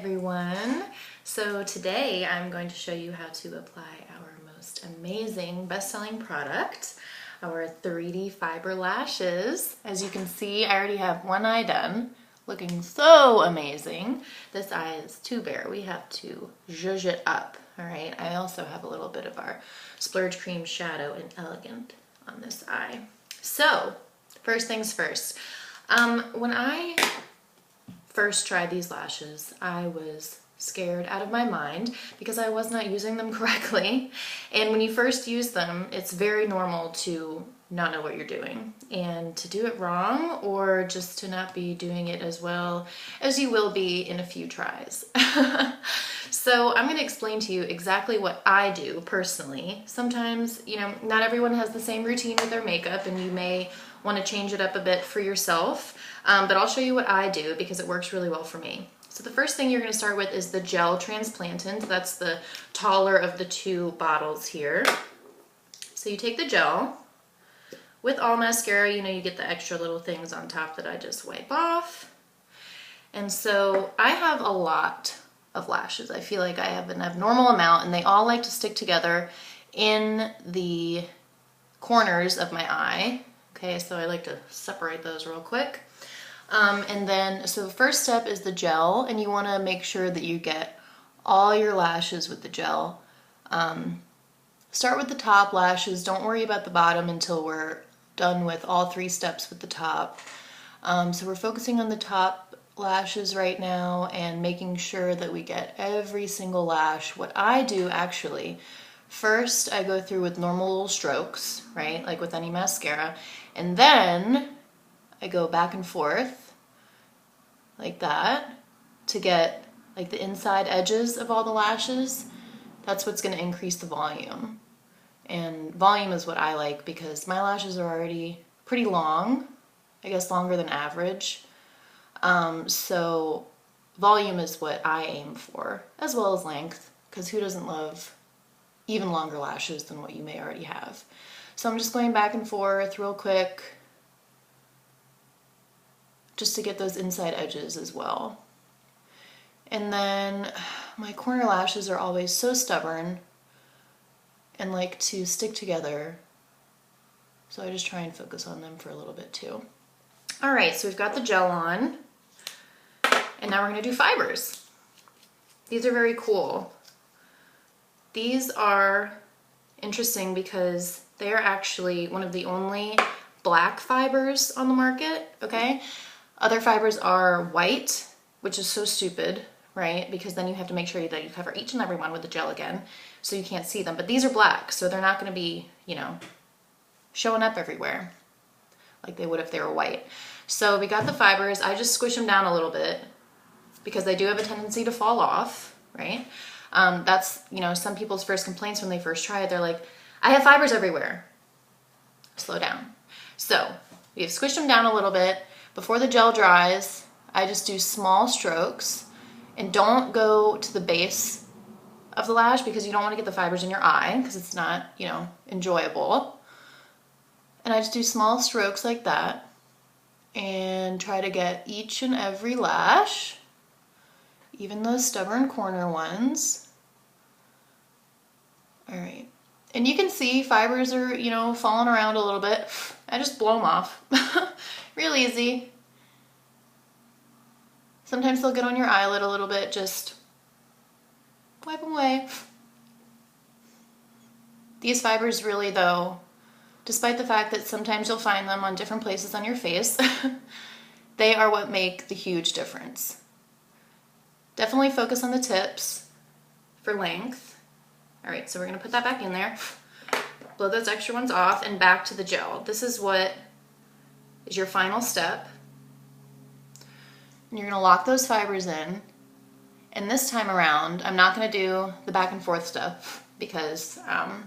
everyone. So today I'm going to show you how to apply our most amazing best-selling product, our 3D fiber lashes. As you can see, I already have one eye done, looking so amazing. This eye is too bare. We have to zhuzh it up, all right? I also have a little bit of our Splurge Cream Shadow in Elegant on this eye. So, first things first. When I first tried these lashes, I was scared out of my mind because I was not using them correctly. And when you first use them, it's very normal to not know what you're doing and to do it wrong, or just to not be doing it as well as you will be in a few tries. So I'm going to explain to you exactly what I do personally. Sometimes, not everyone has the same routine with their makeup, and you may want to change it up a bit for yourself. But I'll show you what I do because it works really well for me. So the first thing you're going to start with is the gel transplantant. That's the taller of the two bottles here. So you take the gel. With all mascara, you get the extra little things on top that I just wipe off. And so I have a lot of lashes. I feel like I have an abnormal amount, and they all like to stick together in the corners of my eye. Okay, so I like to separate those real quick. So the first step is the gel, and you want to make sure that you get all your lashes with the gel. Start with the top lashes. Don't worry about the bottom until we're done with all three steps with the top. So we're focusing on the top lashes right now and making sure that we get every single lash. What I do actually, first I go through with normal little strokes, right, like with any mascara, and then I go back and forth like that to get like the inside edges of all the lashes. That's what's going to increase the volume. And volume is what I like because my lashes are already pretty long, I guess longer than average. So volume is what I aim for, as well as length, because who doesn't love even longer lashes than what you may already have. So I'm just going back and forth real quick, just to get those inside edges as well. And then my corner lashes are always so stubborn and like to stick together, so I just try and focus on them for a little bit too. All right, so we've got the gel on, and now we're gonna do fibers. These are very cool. These are interesting because they are actually one of the only black fibers on the market, okay? Other fibers are white, which is so stupid, right? Because then you have to make sure that you cover each and every one with the gel again, so you can't see them. But these are black, so they're not gonna be, showing up everywhere like they would if they were white. So we got the fibers. I just squish them down a little bit because they do have a tendency to fall off, right? That's, some people's first complaints when they first try it. They're like, I have fibers everywhere. Slow down. So we have squished them down a little bit. Before the gel dries, I just do small strokes, and don't go to the base of the lash because you don't want to get the fibers in your eye because it's not, enjoyable. And I just do small strokes like that and try to get each and every lash, even those stubborn corner ones. All right. And you can see fibers are, falling around a little bit. I just blow them off. Real easy. Sometimes they'll get on your eyelid a little bit. Just wipe them away. These fibers really, though, despite the fact that sometimes you'll find them on different places on your face, they are what make the huge difference. Definitely focus on the tips for length. All right, so we're gonna put that back in there, blow those extra ones off, and back to the gel. This is what is your final step. And you're gonna lock those fibers in. And this time around, I'm not gonna do the back and forth stuff because I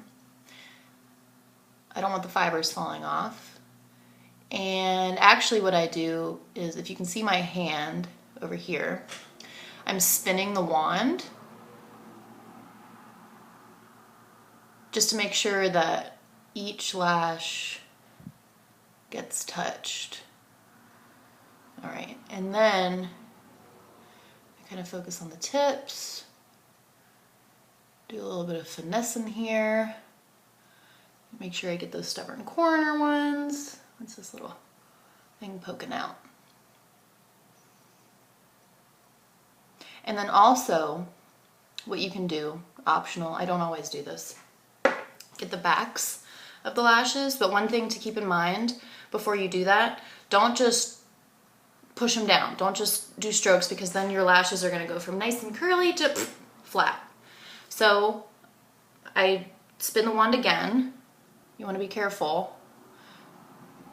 don't want the fibers falling off. And actually what I do is, if you can see my hand over here, I'm spinning the wand just to make sure that each lash gets touched. All right, and then Kind of focus on the tips. Do a little bit of finesse in here. Make sure I get those stubborn corner ones. What's this little thing poking out? And then also, what you can do, optional, I don't always do this, get the backs of the lashes, but one thing to keep in mind before you do that, don't just push them down. Don't just do strokes, because then your lashes are gonna go from nice and curly to flat. So I spin the wand again. You wanna be careful.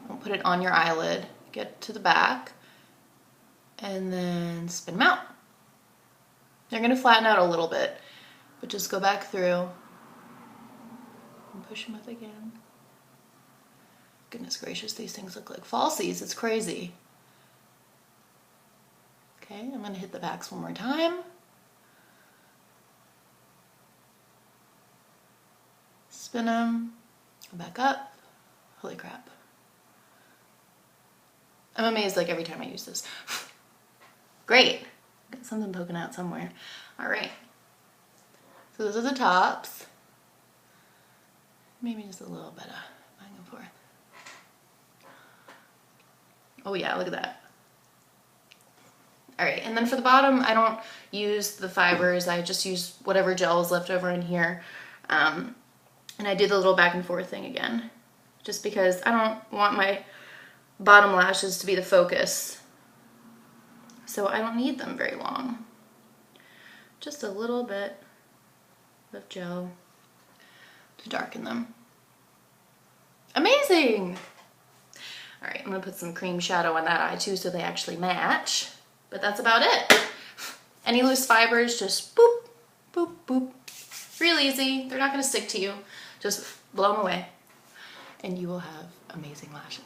Don't put it on your eyelid. Get to the back and then spin them out. They're gonna flatten out a little bit, but just go back through and push them up again. Goodness gracious, these things look like falsies. It's crazy. Okay, I'm gonna hit the backs one more time. Spin them, go back up. Holy crap. I'm amazed like every time I use this. Great. Got something poking out somewhere. All right. So those are the tops. Maybe just a little bit of back and forth. Oh yeah, look at that. All right, and then for the bottom, I don't use the fibers. I just use whatever gel is left over in here. And I did the little back and forth thing again, just because I don't want my bottom lashes to be the focus. So I don't need them very long. Just a little bit of gel to darken them. Amazing! All right, I'm gonna put some cream shadow on that eye too so they actually match. But that's about it. Any loose fibers, just boop, boop, boop. Real easy. They're not gonna stick to you. Just blow them away and you will have amazing lashes.